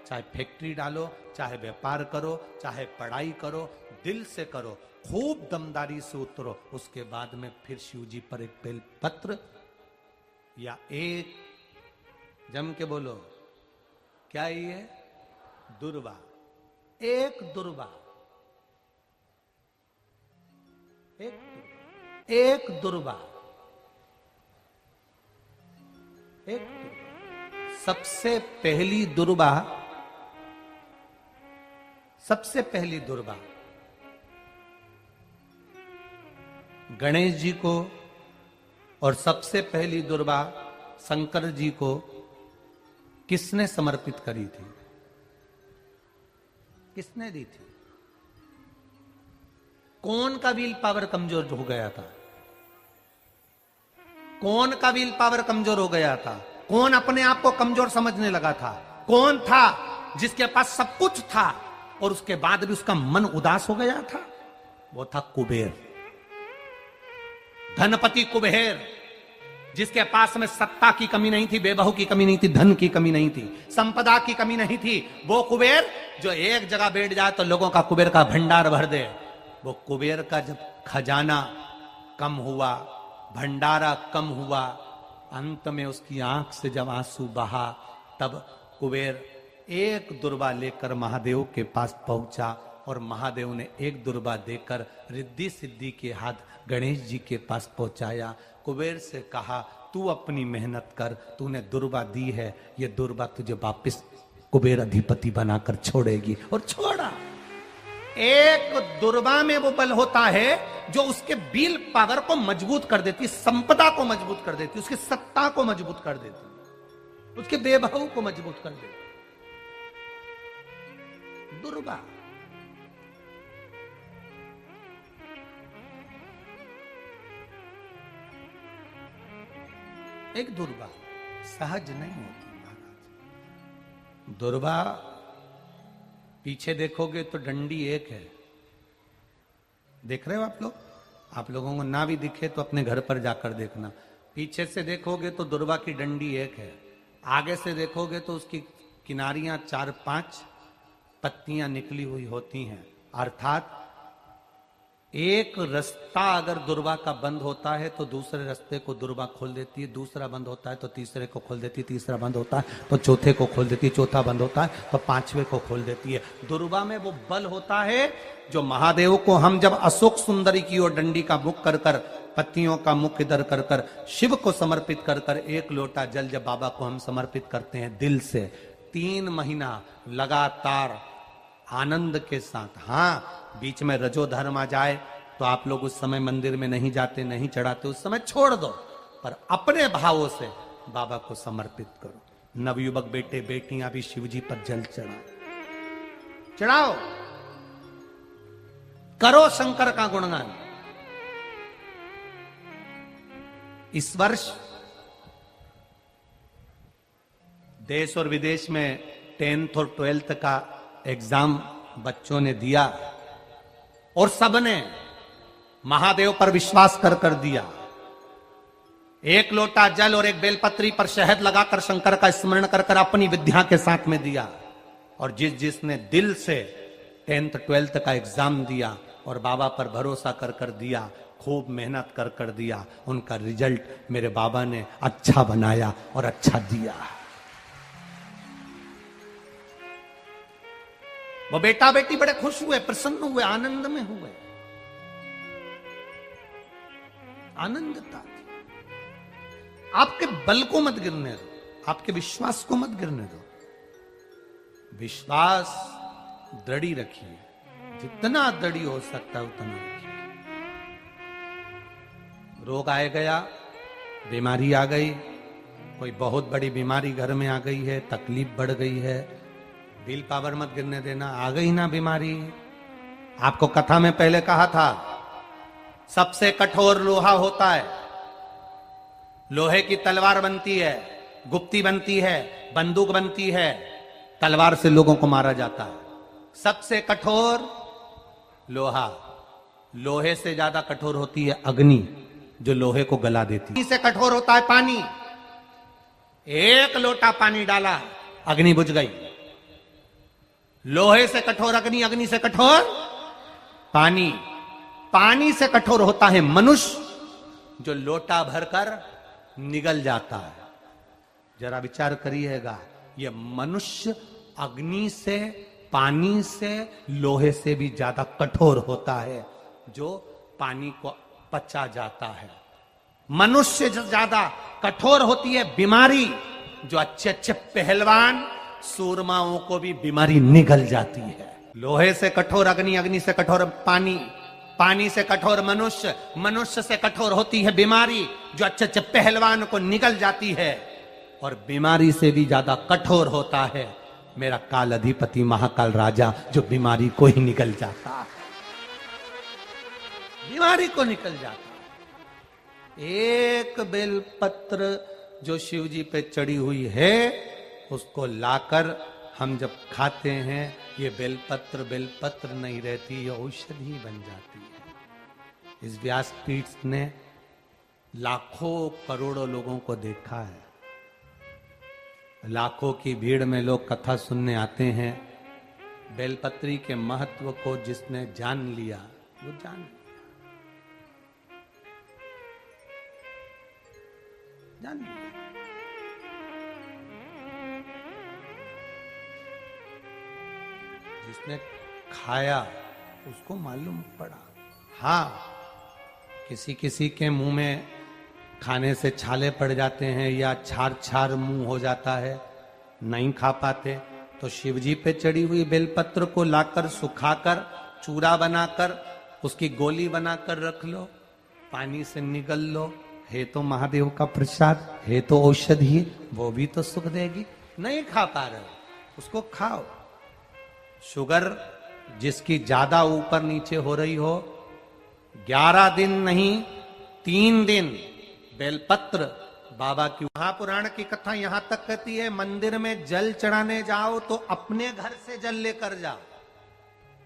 चाहे फैक्ट्री डालो, चाहे व्यापार करो, चाहे पढ़ाई करो, दिल से करो, खूब दमदारी से उतरो। उसके बाद में फिर शिव जी पर एक बेल पत्र या एक, जम के बोलो, क्या ये दुर्वा, एक दुर्वा, एक दुर्वा, एक दुर्वा। सबसे पहली दुर्वा, सबसे पहली दुर्वा गणेश जी को, और सबसे पहली दुर्वा शंकर जी को किसने समर्पित करी थी? किसने दी थी? कौन का विल पावर कमजोर हो गया था? कौन का विल पावर कमजोर हो गया था? कौन अपने आप को कमजोर समझने लगा था? कौन था जिसके पास सब कुछ था और उसके बाद भी उसका मन उदास हो गया था? वो था कुबेर, धनपति कुबेर, जिसके पास में सत्ता की कमी नहीं थी, बेबहू की कमी नहीं थी, धन की कमी नहीं थी, संपदा की कमी नहीं थी। वो कुबेर जो एक जगह बैठ जाए तो लोगों का कुबेर का भंडार भर दे। वो कुबेर का जब खजाना कम हुआ, भंडारा कम हुआ, अंत में उसकी आंख से जब आंसू बहा, तब कुबेर एक दुर्वा लेकर महादेव के पास पहुंचा और महादेव ने एक दुर्वा देकर रिद्धि सिद्धि के हाथ गणेश जी के पास पहुंचाया। कुबेर से कहा, तू अपनी मेहनत कर, तूने दुर्वा दी है, ये दुर्वा तुझे वापिस कुबेर अधिपति बनाकर छोड़ेगी। और छोड़ा। एक दुर्वा में वो बल होता है जो उसके विल पावर को मजबूत कर देती, संपदा को मजबूत कर देती, उसकी सत्ता को मजबूत कर देती, उसके बेबहू को मजबूत कर देती। दुर्वा। एक दुर्वा सहज नहीं होती महाराज। दुर्वा पीछे देखोगे तो डंडी एक है, देख रहे हो आप लोग? आप लोगों को ना भी दिखे तो अपने घर पर जाकर देखना। पीछे से देखोगे तो दुर्वा की डंडी एक है, आगे से देखोगे तो उसकी किनारियां 4-5 पत्तियां निकली हुई होती हैं। अर्थात एक रास्ता अगर दुर्वा का बंद होता है तो दूसरे रास्ते को दुर्वा खोल देती है, दूसरा बंद होता है तो तीसरे को खोल देती है, तीसरा बंद होता है तो चौथे को खोल देती है, चौथा बंद होता है तो पांचवे को खोल देती है। दुर्वा में वो बल होता है जो महादेव को हम जब अशोक सुंदरी की ओर डंडी का मुख कर कर, पत्तियों का मुख इधर कर कर शिव को समर्पित कर कर, एक लोटा जल जब बाबा को हम समर्पित करते हैं दिल से, 3 महीना लगातार आनंद के साथ, हाँ बीच में रजो धर्म आ जाए तो आप लोग उस समय मंदिर में नहीं जाते, नहीं चढ़ाते, उस समय छोड़ दो, पर अपने भावों से बाबा को समर्पित करो। नवयुवक बेटे बेटियां भी शिव जी पर जल चढ़ाओ, करो शंकर का गुणगान। इस वर्ष देश और विदेश में 10th और 12th का एग्जाम बच्चों ने दिया और सबने महादेव पर विश्वास कर दिया। एक लोटा जल और एक बेलपत्री पर शहद लगाकर शंकर का स्मरण कर कर अपनी विद्या के साथ में दिया। और जिसने दिल से 10th 12th का एग्जाम दिया और बाबा पर भरोसा कर दिया, खूब मेहनत कर दिया, उनका रिजल्ट मेरे बाबा ने अच्छा बनाया और अच्छा दिया। वो बेटा बेटी बड़े खुश हुए, प्रसन्न हुए, आनंद में हुए, आनंदता थी। आपके बल को मत गिरने दो, आपके विश्वास को मत गिरने दो। विश्वास दृढ़ी रखिए, जितना दृढ़ी हो सकता है उतना रखिए। रोग आए गया, बीमारी आ गई, कोई बहुत बड़ी बीमारी घर में आ गई है, तकलीफ बढ़ गई है, विल पावर मत गिरने देना। आ गई ना बीमारी, आपको कथा में पहले कहा था, सबसे कठोर लोहा होता है, लोहे की तलवार बनती है, गुप्ती बनती है, बंदूक बनती है, तलवार से लोगों को मारा जाता है। सबसे कठोर लोहा, लोहे से ज्यादा कठोर होती है अग्नि, जो लोहे को गला देती है। इससे कठोर होता है पानी, एक लोटा पानी डाला, अग्नि बुझ गई, लोहे से कठोर अग्नि, अग्नि से कठोर पानी, पानी से कठोर होता है मनुष्य जो लोटा भरकर निगल जाता है। जरा विचार करिएगा, ये मनुष्य अग्नि से, पानी से, लोहे से भी ज्यादा कठोर होता है जो पानी को पचा जाता है। मनुष्य से ज्यादा कठोर होती है बीमारी, जो अच्छे अच्छे पहलवान सूरमाओं को भी बीमारी निगल जाती है। लोहे से कठोर अग्नि, अग्नि से कठोर पानी, पानी से कठोर मनुष्य, मनुष्य से कठोर होती है बीमारी जो अच्छे अच्छे पहलवान को निगल जाती है। और बीमारी से भी ज्यादा कठोर होता है मेरा काल अधिपति महाकाल राजा, जो बीमारी को ही निगल जाता है, बीमारी को निकल जाता है। एक बेलपत्र जो शिव जी पे चढ़ी हुई है, उसको लाकर हम जब खाते हैं, ये बेलपत्र बेलपत्र नहीं रहती, ये औषधि बन जाती है। इस व्यासपीठ ने लाखों करोड़ों लोगों को देखा है, लाखों की भीड़ में लोग कथा सुनने आते हैं। बेलपत्री के महत्व को जिसने जान लिया वो जान लिया, जान लिया। जिसने खाया उसको मालूम पड़ा। हाँ, किसी किसी के मुंह में खाने से छाले पड़ जाते हैं या छार छार मुंह हो जाता है, नहीं खा पाते, तो शिवजी पे चढ़ी हुई बेलपत्र को लाकर सुखाकर चूरा बनाकर उसकी गोली बनाकर रख लो, पानी से निगल लो। है तो महादेव का प्रसाद, है तो औषधि, वो भी तो सुख देगी। नहीं खा पा रहे हो उसको खाओ। शुगर जिसकी ज्यादा ऊपर नीचे हो रही हो, 11 दिन नहीं 3 दिन बेलपत्र बाबा की। महापुराण की कथा यहां तक कहती है, मंदिर में जल चढ़ाने जाओ तो अपने घर से जल लेकर जाओ।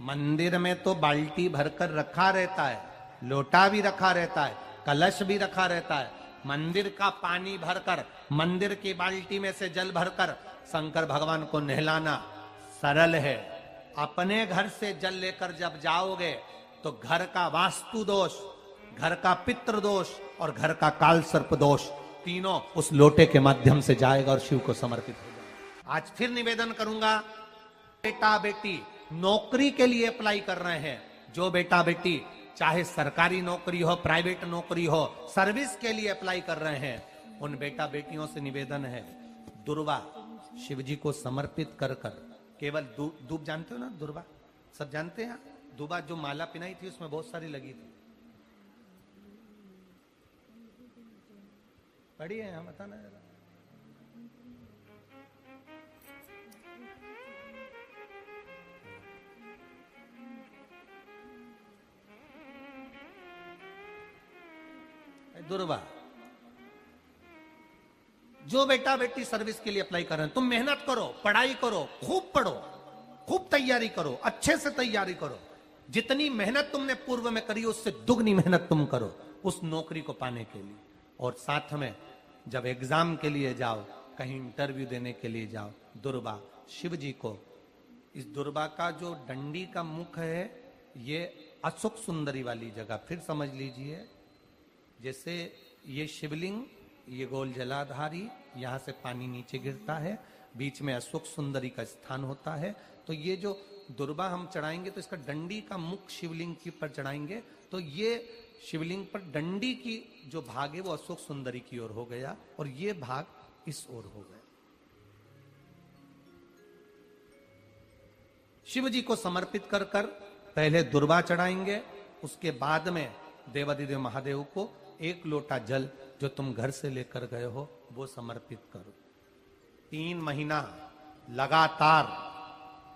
मंदिर में तो बाल्टी भरकर रखा रहता है, लोटा भी रखा रहता है, कलश भी रखा रहता है। मंदिर का पानी भरकर, मंदिर की बाल्टी में से जल भरकर शंकर भगवान को नहलाना सरल है। अपने घर से जल लेकर जब जाओगे तो घर का वास्तु दोष, घर का पितृ दोष और घर का काल सर्प दोष, तीनों उस लोटे के माध्यम से जाएगा और शिव को समर्पित हो जाएगा। आज फिर निवेदन करूंगा, बेटा बेटी नौकरी के लिए अप्लाई कर रहे हैं, जो बेटा बेटी चाहे सरकारी नौकरी हो, प्राइवेट नौकरी हो, सर्विस के लिए अप्लाई कर रहे हैं, उन बेटा बेटियों से निवेदन है, दुर्वा शिव जी को समर्पित कर कर, केवल दूब जानते हो ना, दुर्वा सब जानते हैं। दुबा जो माला पिनाई थी उसमें बहुत सारी लगी थी, पढ़ी है यहाँ, बताना जरा। दुर्वा, जो बेटा बेटी सर्विस के लिए अप्लाई कर रहे हैं, तुम मेहनत करो, पढ़ाई करो, खूब पढ़ो, खूब तैयारी करो, अच्छे से तैयारी करो। जितनी मेहनत तुमने पूर्व में करी उससे दुगनी मेहनत तुम करो उस नौकरी को पाने के लिए। और साथ में जब एग्जाम के लिए जाओ, कहीं इंटरव्यू देने के लिए जाओ, दुर्वा शिव जी को, इस दुर्वा का जो डंडी का मुख है, ये अशोक सुंदरी वाली जगह, फिर समझ लीजिए, जैसे ये शिवलिंग, ये गोल जलाधारी, यहां से पानी नीचे गिरता है, बीच में अशोक सुंदरी का स्थान होता है। तो ये जो दुर्वा हम चढ़ाएंगे तो इसका डंडी का मुख शिवलिंग के पर चढ़ाएंगे, तो ये शिवलिंग पर डंडी की जो भाग है वो अशोक सुंदरी की ओर हो गया और ये भाग इस ओर हो गया। शिव जी को समर्पित कर कर पहले दुर्वा चढ़ाएंगे, उसके बाद में देवाधिदेव महादेव को 1 लोटा जल जो तुम घर से लेकर गए हो वो समर्पित करो। 3 महीना लगातार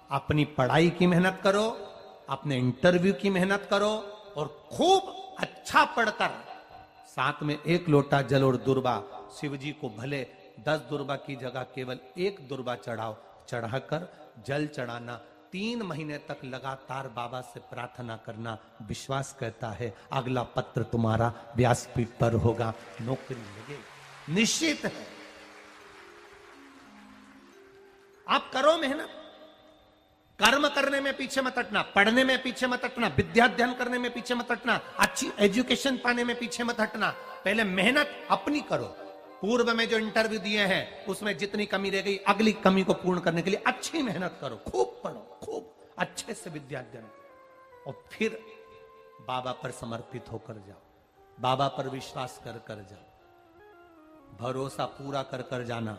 अपनी पढ़ाई की मेहनत करो, अपने इंटरव्यू की मेहनत करो और खूब अच्छा पढ़कर साथ में 1 लोटा जल और दुर्वा, शिव जी को भले 10 दुर्वा की जगह केवल 1 दुर्वा चढ़ाओ, चढ़ाकर जल चढ़ाना, 3 महीने तक लगातार बाबा से प्रार्थना करना। विश्वास कहता है अगला पत्र तुम्हारा व्यासपीठ पर होगा, नौकरी लगेगी, निश्चित है। आप करो मेहनत, कर्म करने में पीछे मत हटना, पढ़ने में पीछे मत हटना, विद्या अध्ययन करने में पीछे मत हटना, अच्छी एजुकेशन पाने में पीछे मत हटना। पहले मेहनत अपनी करो। पूर्व में जो इंटरव्यू दिए हैं उसमें जितनी कमी रह गई, अगली कमी को पूर्ण करने के लिए अच्छी मेहनत करो, खूब पढ़ो, खूब अच्छे से विद्या अध्ययन करो, और फिर बाबा पर समर्पित होकर जाओ, बाबा पर विश्वास कर कर जाओ, भरोसा पूरा कर कर जाना।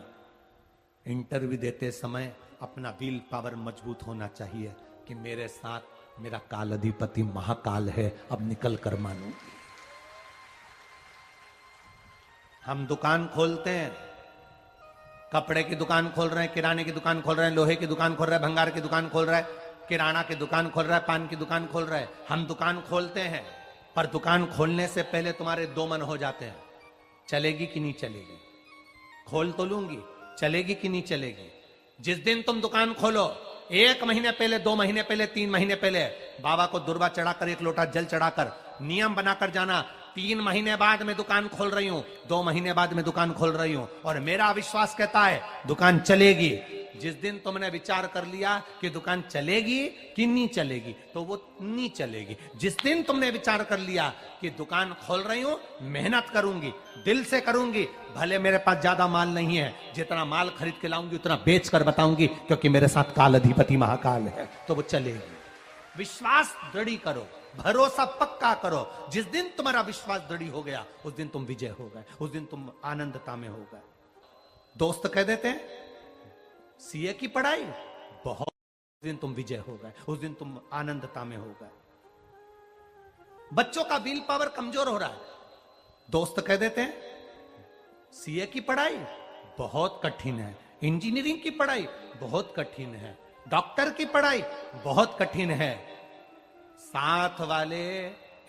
इंटरव्यू देते समय अपना विल पावर मजबूत होना चाहिए कि मेरे साथ मेरा काल अधिपति महाकाल है, अब निकल कर मानू। हम दुकान खोलते हैं, कपड़े की दुकान खोल रहे हैं, किराने की दुकान खोल रहे हैं, लोहे की दुकान खोल रहे हैं, भंगार की दुकान खोल रहे हैं, किराना की दुकान खोल रहा है, पान की दुकान खोल रहा है। हम दुकान खोलते हैं, पर दुकान खोलने से पहले तुम्हारे दो मन हो जाते हैं, चलेगी कि नहीं चलेगी। खोल तो लूंगी, चलेगी कि नहीं चलेगी। जिस दिन तुम दुकान खोलो, 1 महीने पहले, 2 महीने पहले, 3 महीने पहले बाबा को दुर्वा चढ़ाकर, 1 लोटा जल चढ़ाकर नियम बनाकर जाना, 3 महीने बाद मैं दुकान खोल रही हूं, 2 महीने बाद मैं दुकान खोल रही हूं, और मेरा विश्वास कहता है दुकान चलेगी। जिस दिन तुमने विचार कर लिया कि दुकान चलेगी कि नहीं चलेगी, तो वो नहीं चलेगी। जिस दिन तुमने विचार कर लिया कि दुकान खोल रही हूं, मेहनत करूंगी, दिल से करूंगी, भले मेरे पास ज्यादा माल नहीं है, जितना माल खरीद के लाऊंगी उतना बेच कर बताऊंगी, क्योंकि मेरे साथ काल अधिपति महाकाल है, तो वो चलेगी। विश्वास दृढ़ करो, भरोसा पक्का करो। जिस दिन तुम्हारा विश्वास दृढ़ हो गया, उस दिन तुम विजय हो गए, उस दिन तुम आनंदता में हो गए। दोस्त कह देते हैं सीए की पढ़ाई बहुत, उस दिन तुम विजय हो गए, उस दिन तुम आनंदता में हो गए। बच्चों का विल पावर कमजोर हो रहा है, दोस्त कह देते हैं सीए की पढ़ाई बहुत कठिन है, इंजीनियरिंग की पढ़ाई बहुत कठिन है, डॉक्टर की पढ़ाई बहुत कठिन है। साथ वाले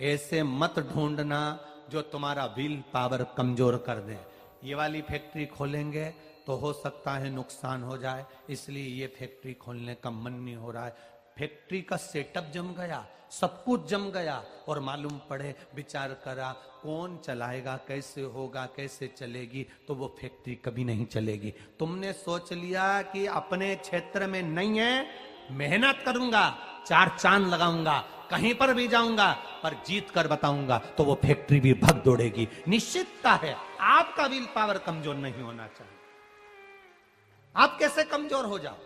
ऐसे मत ढूंढना जो तुम्हारा विल पावर कमजोर कर दे। ये वाली फैक्ट्री खोलेंगे तो हो सकता है नुकसान हो जाए, इसलिए ये फैक्ट्री खोलने का मन नहीं हो रहा है। फैक्ट्री का सेटअप जम गया, सब कुछ जम गया, और मालूम पड़े, विचार करा कौन चलाएगा, कैसे होगा, कैसे चलेगी, तो वो फैक्ट्री कभी नहीं चलेगी। तुमने सोच लिया कि अपने क्षेत्र में नहीं है, मेहनत करूंगा, 4 चांद लगाऊंगा, कहीं पर भी जाऊंगा, पर जीत कर बताऊंगा, तो वो फैक्ट्री भी भग दौड़ेगी। निश्चितता है आपका विल पावर कमजोर नहीं होना चाहिए। आप कैसे कमजोर हो जाओ?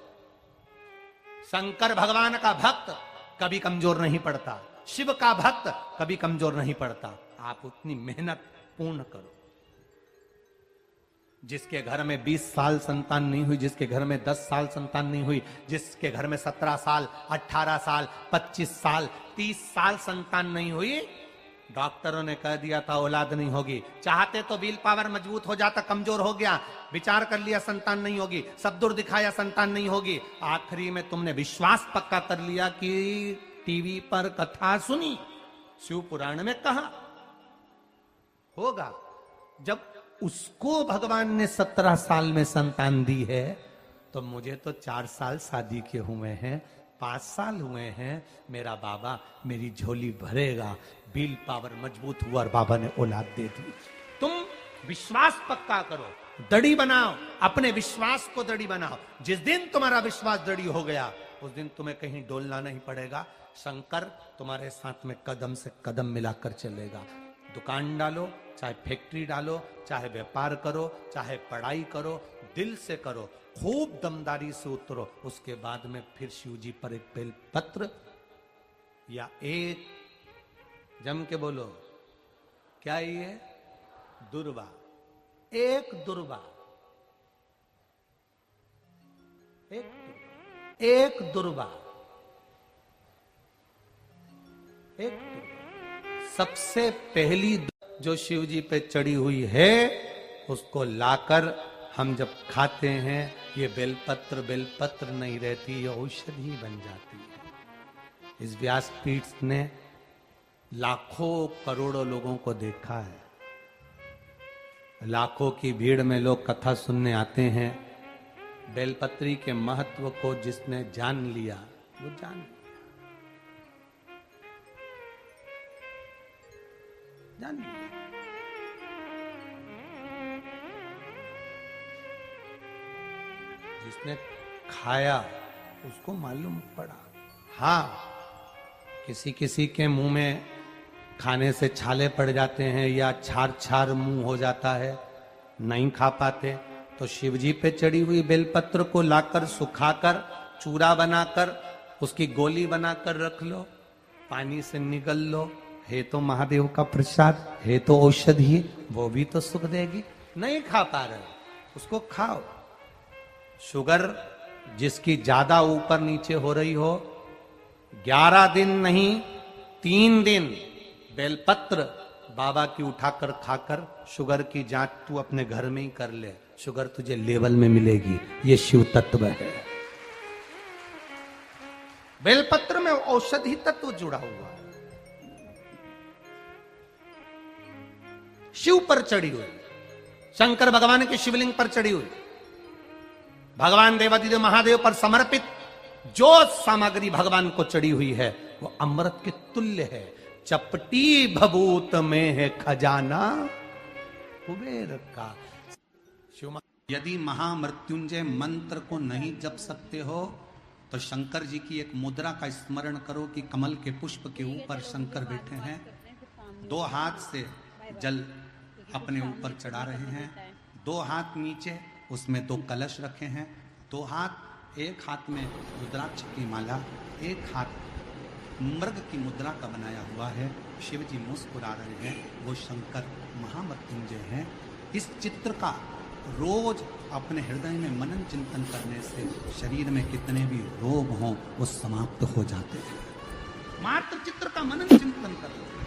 शंकर भगवान का भक्त कभी कमजोर नहीं पड़ता, शिव का भक्त कभी कमजोर नहीं पड़ता। आप उतनी मेहनत पूर्ण करो। जिसके घर में 20 साल संतान नहीं हुई, जिसके घर में 10 साल संतान नहीं हुई, जिसके घर में 17 साल, 18 साल, 25 साल, 30 साल संतान नहीं हुई, डॉक्टरों ने कह दिया था औलाद नहीं होगी। चाहते तो विल पावर मजबूत हो जाता, कमजोर हो गया, विचार कर लिया संतान नहीं होगी, सब दूर दिखाया संतान नहीं होगी, आखिरी में तुमने विश्वास पक्का कर लिया कि टीवी पर कथा सुनी, शिव पुराण में कहा होगा। जब उसको भगवान ने 17 साल में संतान दी है, तो मुझे तो 4 साल शादी के हुए हैं, 5 साल हुए हैं, मेरा बाबा मेरी झोली भरेगा। विल पावर मजबूत हुआ और बाबा ने औलाद दे दी। तुम विश्वास पक्का करो, दड़ी बनाओ, अपने विश्वास को दड़ी बनाओ। जिस दिन तुम्हारा विश्वास दड़ी हो गया, उस दिन तुम्हें कहीं डोलना नहीं पड़ेगा। शंकर तुम्हारे साथ में कदम से कदम मिलाकर चलेगा। दुकान डालो, चाहे फैक्ट्री डालो, चाहे व्यापार करो, चाहे पढ़ाई करो, दिल से करो, खूब दमदारी से उतरो। उसके बाद में फिर शिव जी पर एक बेल पत्र या एक, जम के बोलो, क्या ये दुर्वा, एक दुर्वा, एक दुर्वा, एक दुर्वा, सबसे पहली जो शिव जी पे चढ़ी हुई है, उसको लाकर हम जब खाते हैं, ये बेलपत्र नहीं रहती, ये औषधि बन जाती है। इस व्यासपीठ ने लाखों करोड़ों लोगों को देखा है, लाखों की भीड़ में लोग कथा सुनने आते हैं। बेलपत्री के महत्व को जिसने जान लिया, वो जान लिया, जान लिया। जिसने खाया उसको मालूम पड़ा। हाँ, किसी किसी के मुंह में खाने से छाले पड़ जाते हैं या छार छार मुंह हो जाता है, नहीं खा पाते, तो शिव जी पे चढ़ी हुई बेलपत्र को लाकर सुखाकर चूरा बनाकर उसकी गोली बनाकर रख लो, पानी से निगल लो, है तो महादेव का प्रसाद, है तो औषधि, वो भी तो सुख देगी। नहीं खा पा रहे उसको खाओ। शुगर जिसकी ज्यादा ऊपर नीचे हो रही हो, 11 दिन नहीं 3 दिन बेलपत्र बाबा की उठाकर खाकर शुगर की जांच तू अपने घर में ही कर ले, शुगर तुझे लेवल में मिलेगी। ये शिव तत्व है। बेलपत्र में औषधि तत्व जुड़ा हुआ है। शिव पर चढ़ी हुई, शंकर भगवान के शिवलिंग पर चढ़ी हुई, भगवान देवादिदेव महादेव पर समर्पित जो सामग्री भगवान को चढ़ी हुई है वो अमृत के तुल्य है। चपटी भभूत में है खजाना कुबेर का। यदि महामृत्युंजय मंत्र को नहीं जप सकते हो तो शंकर जी की एक मुद्रा का स्मरण करो कि कमल के पुष्प के ऊपर शंकर बैठे हैं, 2 हाथ से जल अपने ऊपर चढ़ा रहे हैं, 2 हाथ नीचे, उसमें 2 कलश रखे हैं, 2 हाथ, एक हाथ में रुद्राक्ष की माला, एक हाथ मृग की मुद्रा का बनाया हुआ है। शिव जी मुस्कुरा रहे हैं, वो शंकर महामृत्युंजय हैं। इस चित्र का रोज अपने हृदय में मनन चिंतन करने से शरीर में कितने भी रोग हों वो समाप्त हो जाते हैं। मात्र चित्र का मनन चिंतन करना।